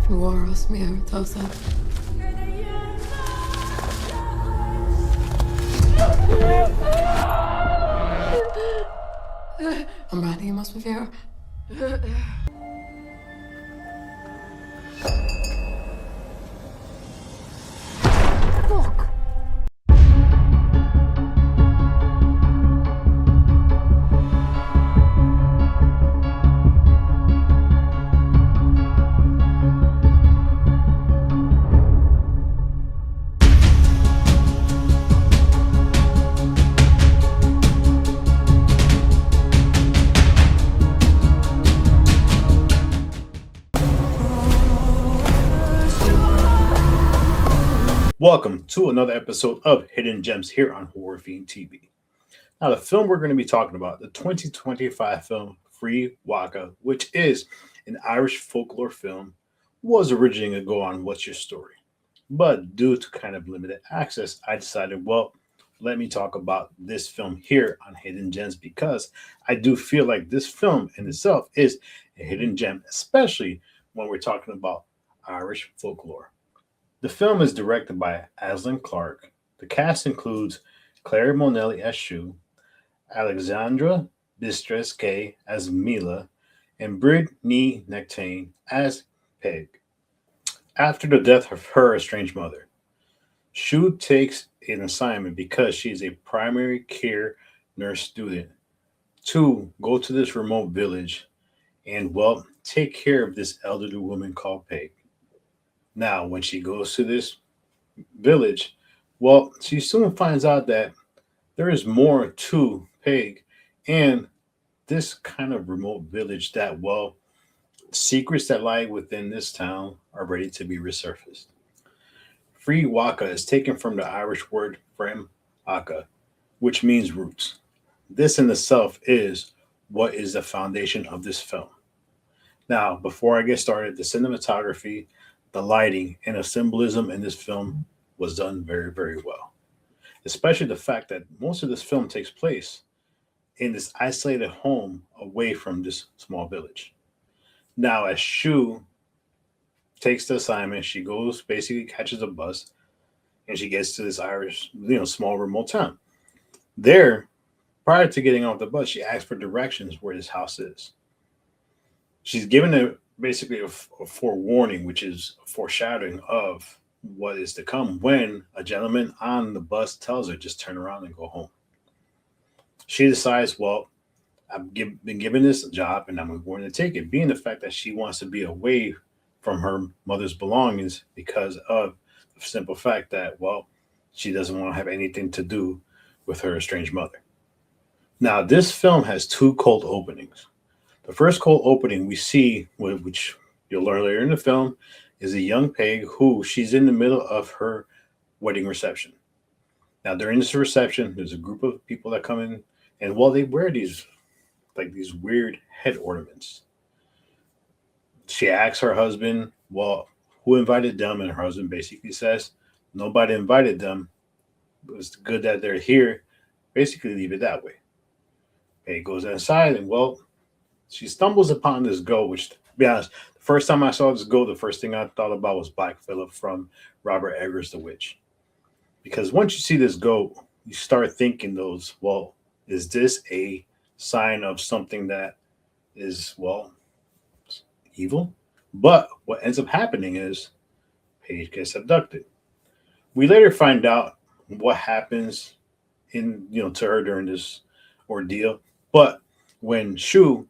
FREWAKA me over Tulsa. I'm riding in my Swift. Look. Welcome to another episode of Hidden Gems here on Horrorfilm TV. Now, the film we're going to be talking about, the 2025 film FREWAKA, which is an Irish folklore film, was originally going to go on What's Your Story? But due to kind of limited access, I decided, well, let me talk about this film here on Hidden Gems because I do feel like this film in itself is a hidden gem, especially when we're talking about Irish folklore. The film is directed by Aslan Clark. The cast includes Claire Monelli as Shu, Alexandra Bistres Kay as Mila, and Brittany Nectane as Peig. After the death of her estranged mother, Shu takes an assignment because she is a primary care nurse student to go to this remote village and, well, take care of this elderly woman called Peig. Now, when she goes to this village, well, she soon finds out that there is more to Peig and this kind of remote village that, well, secrets that lie within this town are ready to be resurfaced. FREWAKA is taken from the Irish word FREWAKA, which means roots. This in itself is what is the foundation of this film. Now, before I get started, the cinematography, the lighting, and the symbolism in this film was done very, very well. Especially the fact that most of this film takes place in this isolated home away from this small village. Now, as Shu takes the assignment, she goes, basically catches a bus, and she gets to this Irish, small remote town. There, prior to getting off the bus, she asks for directions where this house is. She's given basically a forewarning, which is a foreshadowing of what is to come when a gentleman on the bus tells her just turn around and go home. She decides, well, been given this job and I'm going to take it, being the fact that she wants to be away from her mother's belongings because of the simple fact that, well, she doesn't want to have anything to do with her estranged mother. Now, this film has two cold openings. The first cold opening we see, which you'll learn later in the film, is a young Peig who she's in the middle of her wedding reception. Now, during this reception, there's a group of people that come in, and while they wear these weird head ornaments, she asks her husband, well, who invited them? And her husband basically says, nobody invited them. It was good that they're here. Basically, leave it that way. Peig goes inside, and, well, she stumbles upon this goat, which, to be honest, the first time I saw this goat, the first thing I thought about was Black Phillip from Robert Eggers' The Witch. Because once you see this goat, you start thinking well, is this a sign of something that is, well, evil? But what ends up happening is Paige gets abducted. We later find out what happens to her during this ordeal. But when Shu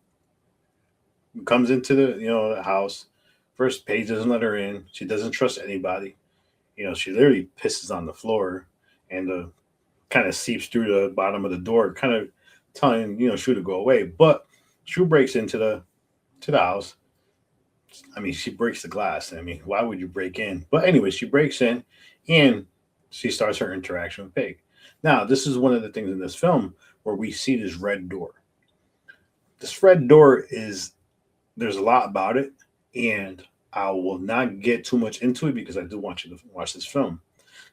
comes into the house, first Paige doesn't let her in. She doesn't trust anybody. She literally pisses on the floor and kind of seeps through the bottom of the door, kind of telling Shu to go away. But Shu breaks into the house. I mean, she breaks the glass. I mean, why would you break in? But anyway, she breaks in and she starts her interaction with Peig. Now, this is one of the things in this film where we see this red door. This red door there's a lot about it, and I will not get too much into it because I do want you to watch this film.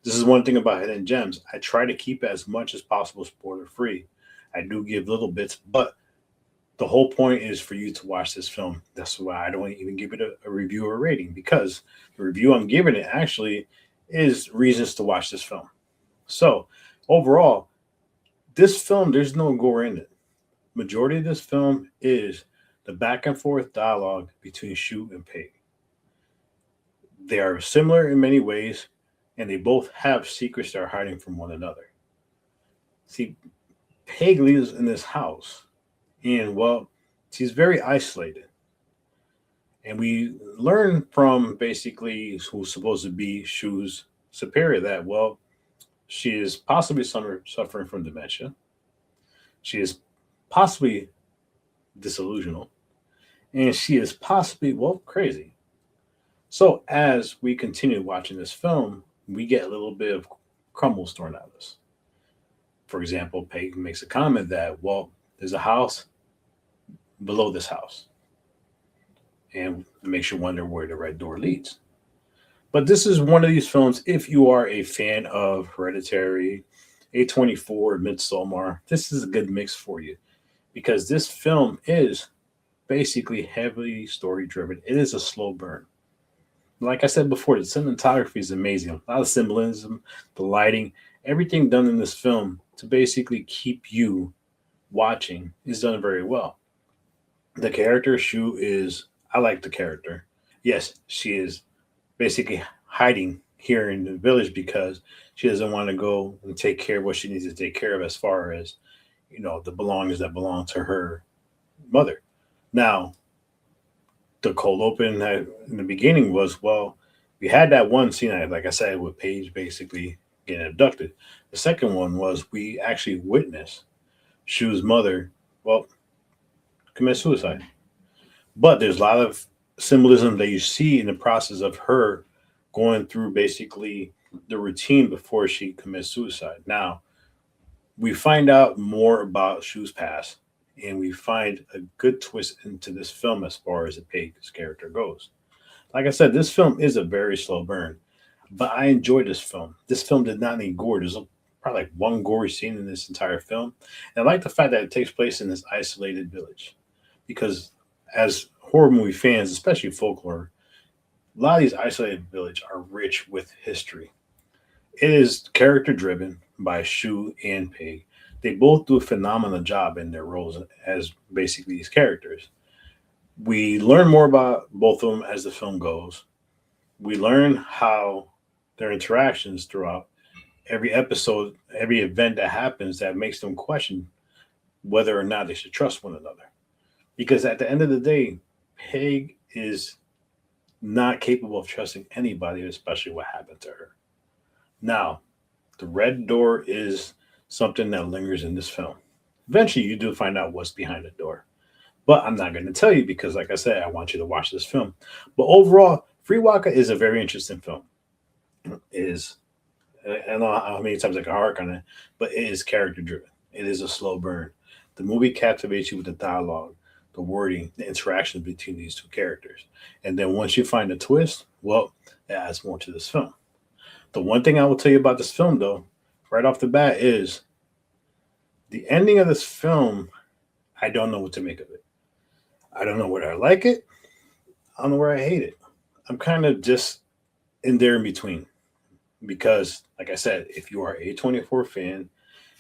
This is one thing about Hidden Gems. I try to keep as much as possible spoiler free. I do give little bits, but The whole point is for you to watch this film. That's why I don't even give it a review or rating, because the review I'm giving it actually is reasons to watch this film. So overall, this film, there's no gore in it. Majority of this film is the back and forth dialogue between Shu and Peig. They are similar in many ways, and they both have secrets they're hiding from one another. See, Peig lives in this house, and well, she's very isolated. And we learn from basically who's supposed to be Shu's superior that, well, she is possibly suffering from dementia. She is possibly disillusional, and she is possibly, well, crazy. So as we continue watching this film, we get a little bit of crumbles thrown at us. For example, Peyton makes a comment that, well, there's a house below this house, and it makes you wonder where the red door leads. But this is one of these films, if you are a fan of Hereditary, A24, Midsommar, this is a good mix for you, because this film is basically heavily story driven. It is a slow burn. Like I said before, the cinematography is amazing. A lot of symbolism, the lighting, everything done in this film to basically keep you watching is done very well. The character Shu is, I like the character. Yes, she is basically hiding here in the village because she doesn't want to go and take care of what she needs to take care of as far as, the belongings that belong to her mother. Now, the cold open in the beginning was, well, we had that one scene, like I said, with Paige basically getting abducted. The second one was we actually witnessed Shu's mother, well, commit suicide. But there's a lot of symbolism that you see in the process of her going through basically the routine before she commits suicide. Now, we find out more about Shu's past, and we find a good twist into this film as far as the Peig's character goes. Like I said, this film is a very slow burn, but I enjoyed this film. This film did not need gore. There's probably like one gory scene in this entire film. And I like the fact that it takes place in this isolated village, because as horror movie fans, especially folklore, a lot of these isolated villages are rich with history. It is character driven by Shu and Peig. They both do a phenomenal job in their roles as basically these characters. We learn more about both of them as the film goes. We learn how their interactions throughout every episode, every event that happens that makes them question whether or not they should trust one another. Because at the end of the day, Peig is not capable of trusting anybody, especially what happened to her. Now, the red door is something that lingers in this film. Eventually, you do find out what's behind the door. But I'm not going to tell you because, like I said, I want you to watch this film. But overall, FREWAKA is a very interesting film. It is, I don't know how many times I can hark on it, but it is character driven. It is a slow burn. The movie captivates you with the dialogue, the wording, the interactions between these two characters. And then once you find a twist, well, it adds more to this film. The one thing I will tell you about this film, though, right off the bat, is the ending of this film. I don't know what to make of it. I don't know whether I like it. I don't know where I hate it. I'm kind of just in there in between because, like I said, if you are a 24 fan,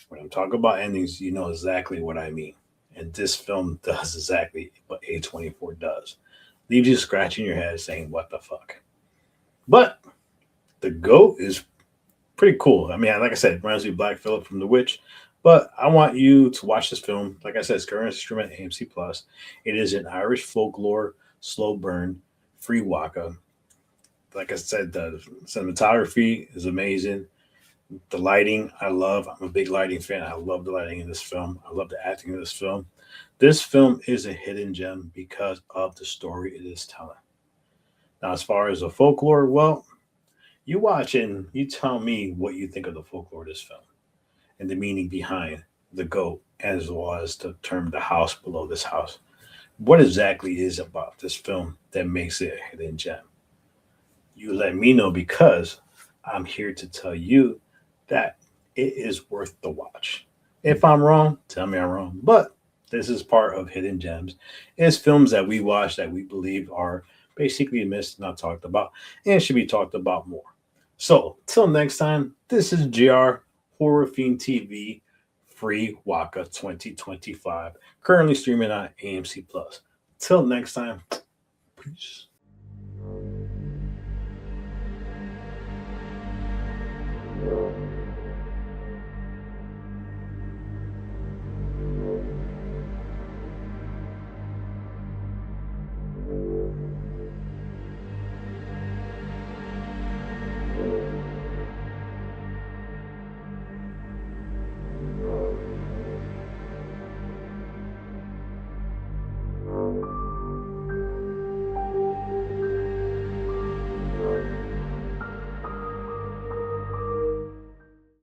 when I'm talking about endings, you know exactly what I mean. And this film does exactly what A24 does. Leaves you scratching your head saying, what the fuck? But the GOAT is pretty cool. I mean, like I said, it reminds me of Black Phillip from The Witch. But I want you to watch this film. Like I said, it's currently streaming at AMC Plus. It is an Irish folklore, slow burn, FREWAKA. Like I said, the cinematography is amazing. The lighting, I love. I'm a big lighting fan. I love the lighting in this film. I love the acting in this film. This film is a hidden gem because of the story it is telling. Now, as far as the folklore, well, you watch and you tell me what you think of the folklore of this film and the meaning behind the goat, as well as the term the house below this house. What exactly is about this film that makes it a hidden gem? You let me know because I'm here to tell you that it is worth the watch. If I'm wrong, tell me I'm wrong. But This is part of Hidden Gems. It's films that we watch that we believe are basically missed, not talked about, and should be talked about more. So, till next time, this is JR Horror Fiend TV FREWAKA 2025, currently streaming on AMC Plus. Till next time, peace.